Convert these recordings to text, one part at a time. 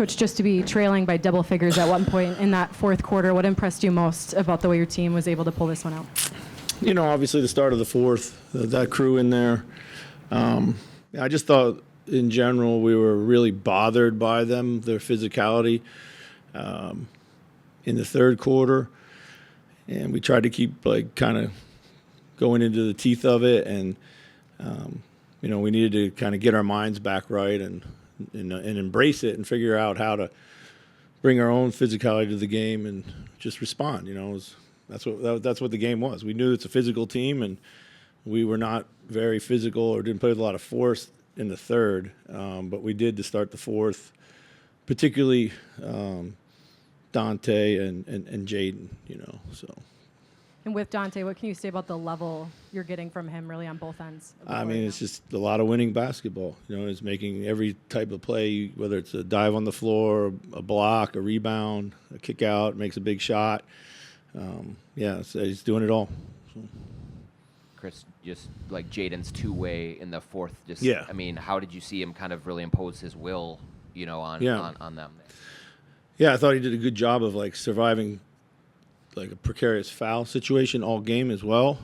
Coach, just to be trailing by double figures at one point in that fourth quarter, what impressed you most about the way your team was able to pull this one out? Obviously the start of the fourth, that crew in there. I just thought in general we were really bothered by them, their physicality in the third quarter. And we tried to keep kind of going into the teeth of it. And, we needed to kind of get our minds back right and embrace it and figure out how to bring our own physicality to the game and just respond. That's what the game was. We knew it's a physical team, and we were not very physical or didn't play with a lot of force in the third, but we did to start the fourth, particularly Dante and Jaden. So. And with Dante, what can you say about the level you're getting from him really on both ends? It's just a lot of winning basketball. He's making every type of play, whether it's a dive on the floor, a block, a rebound, a kick out, makes a big shot. So he's doing it all. So. Chris, just like Jaden's two-way in the fourth, how did you see him kind of really impose his will, on them? Yeah, I thought he did a good job of surviving a precarious foul situation all game as well.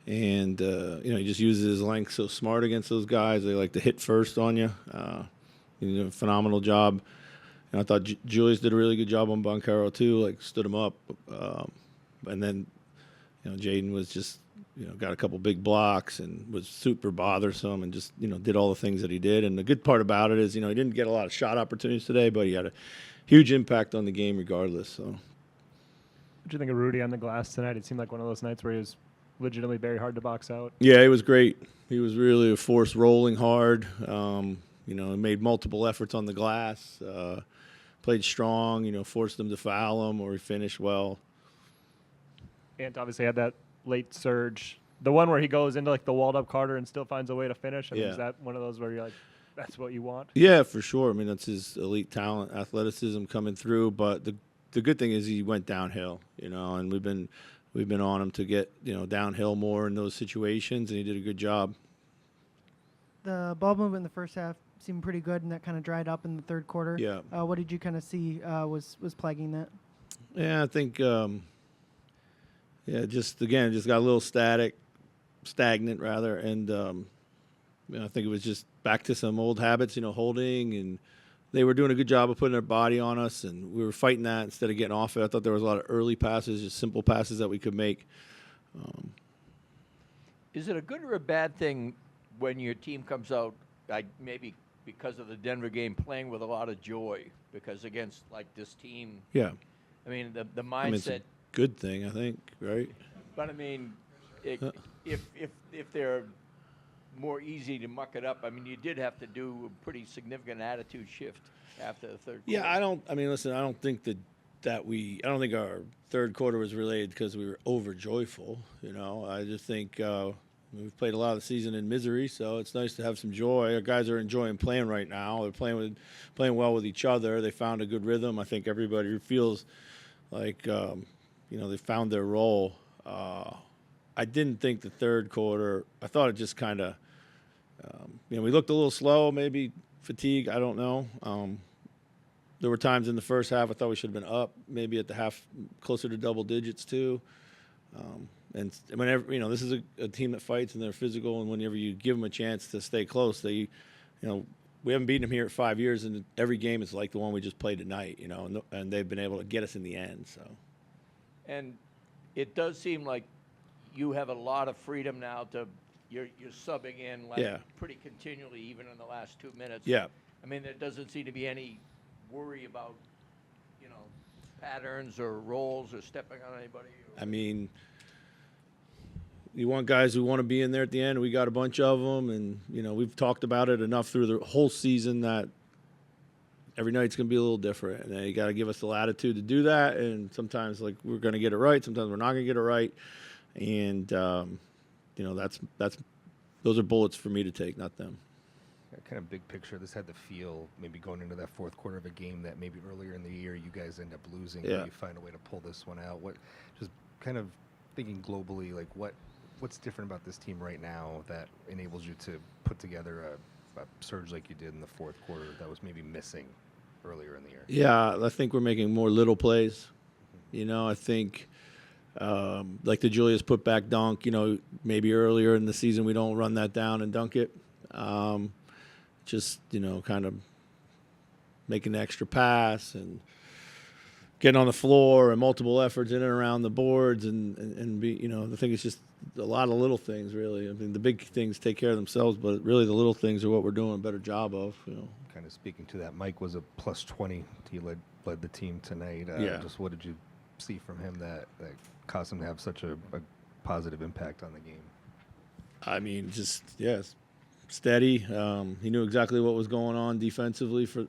He just uses his length so smart against those guys. They like to hit first on you. He did a phenomenal job. And I thought Julius did a really good job on Boncaro too, stood him up. And then, Jaden was just, got a couple big blocks and was super bothersome and just, did all the things that he did. And the good part about it is, he didn't get a lot of shot opportunities today, but he had a huge impact on the game regardless. So. What did you think of Rudy on the glass tonight? It seemed like one of those nights where he was legitimately very hard to box out. Yeah, he was great. He was really a force rolling hard. He made multiple efforts on the glass. Played strong, forced them to foul him, or he finished well. Ant obviously had that late surge. The one where he goes into the walled-up Carter and still finds a way to finish. Is that one of those where you're like, that's what you want? Yeah, for sure. That's his elite talent, athleticism coming through. But the good thing is he went downhill, and we've been on him to get, downhill more in those situations, and he did a good job. The ball movement in the first half seemed pretty good, and that kind of dried up in the third quarter. Yeah. What did you kind of see was plaguing that? Yeah, I think, just got a little stagnant rather, and I think it was just back to some old habits, holding, and they were doing a good job of putting their body on us, and we were fighting that instead of getting off it. I thought there was a lot of early passes, just simple passes that we could make. Is it a good or a bad thing when your team comes out, maybe because of the Denver game, playing with a lot of joy? Because against this team, yeah, the mindset. It's a good thing, I think, right? But if they're more easy to muck it up, you did have to do a pretty significant attitude shift after the third quarter. Yeah, I don't think I don't think our third quarter was related because we were overjoyful. I just think we've played a lot of the season in misery, so it's nice to have some joy. Our guys are enjoying playing right now. They're playing well with each other. They found a good rhythm. I think everybody feels like they found their role. I didn't think the third quarter. I thought it just kind of. We looked a little slow, maybe fatigue. I don't know. There were times in the first half I thought we should have been up, maybe at the half, closer to double digits too. And whenever this is a team that fights and they're physical, and whenever you give them a chance to stay close, we haven't beaten them here at 5 years, and every game is like the one we just played tonight. And they've been able to get us in the end. So. And it does seem like you have a lot of freedom now to. You're subbing in pretty continually, even in the last 2 minutes. Yeah. There doesn't seem to be any worry about, patterns or roles or stepping on anybody. You want guys who want to be in there at the end. We got a bunch of them, and we've talked about it enough through the whole season that every night's going to be a little different, and you got to give us the latitude to do that. And sometimes we're going to get it right, sometimes we're not going to get it right, and. Those are bullets for me to take, not them. Kind of big picture, this had the feel maybe going into that fourth quarter of a game that maybe earlier in the year you guys end up losing. Yeah. You find a way to pull this one out. Just kind of thinking globally, what's different about this team right now that enables you to put together surge like you did in the fourth quarter that was maybe missing earlier in the year? Yeah, I think we're making more little plays. I think like the Julius putback dunk, maybe earlier in the season we don't run that down and dunk it. Just, kind of making an extra pass and getting on the floor and multiple efforts in and around the boards and be, the thing is just a lot of little things, really. I mean, the big things take care of themselves, but really the little things are what we're doing a better job of, Kind of speaking to that, Mike was a plus 20. He led the team tonight. Just what did you see from him that caused him to have such a positive impact on the game? I mean, just, steady. He knew exactly what was going on defensively for,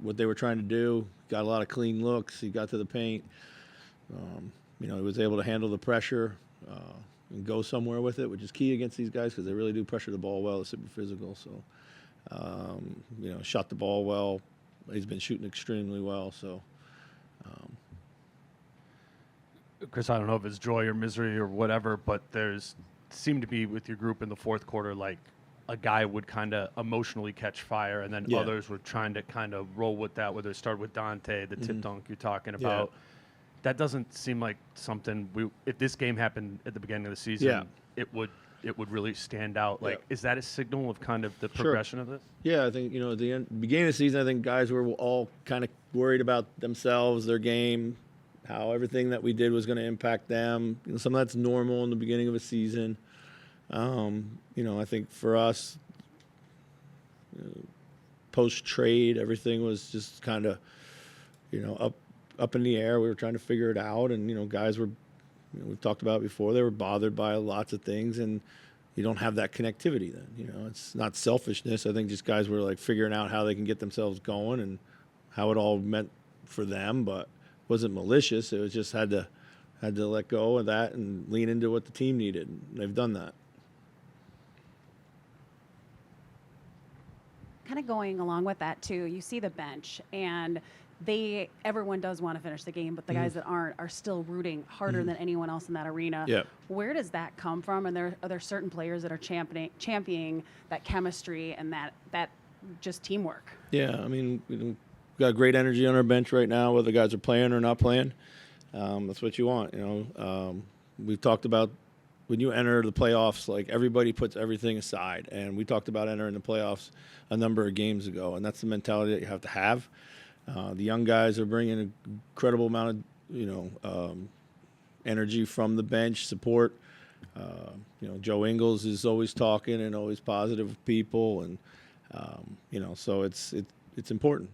what they were trying to do. Got a lot of clean looks. He got to the paint. He was able to handle the pressure and go somewhere with it, which is key against these guys because they really do pressure the ball well. It's super physical. So, shot the ball well. He's been shooting extremely well. So, Chris, I don't know if it's joy or misery or whatever, but there's seemed to be with your group in the fourth quarter, like a guy would kind of emotionally catch fire, and then others were trying to kind of roll with that, whether it started with Dante, the tip dunk you're talking about. That doesn't seem like something if this game happened at the beginning of the season, it would really stand out. Like, is that a signal of kind of the progression of this? Yeah, I think, at the beginning of the season, I think guys were all kind of worried about themselves, their game, how everything that we did was going to impact them. Some of that's normal in the beginning of a season. I think for us, post-trade, everything was just kind of, up in the air. We were trying to figure it out, and, guys were, we've talked about it before, they were bothered by lots of things, and you don't have that connectivity then. It's not selfishness. I think just guys were, like, figuring out how they can get themselves going and how it all meant for them, but it wasn't malicious. It was just had to let go of that and lean into what the team needed. And they've done that. Kind of going along with that too, you see the bench, and everyone does want to finish the game, but the guys that aren't are still rooting harder than anyone else in that arena. Where does that come from? And are there certain players that are championing that chemistry and that just teamwork? Yeah, I mean, we've got great energy on our bench right now, whether the guys are playing or not playing. That's what you want. We've talked about when you enter the playoffs, like, everybody puts everything aside. And we talked about entering the playoffs a number of games ago, and that's the mentality that you have to have. The young guys are bringing an incredible amount of, energy from the bench, support. Joe Ingles is always talking and always positive with people, and so it's important.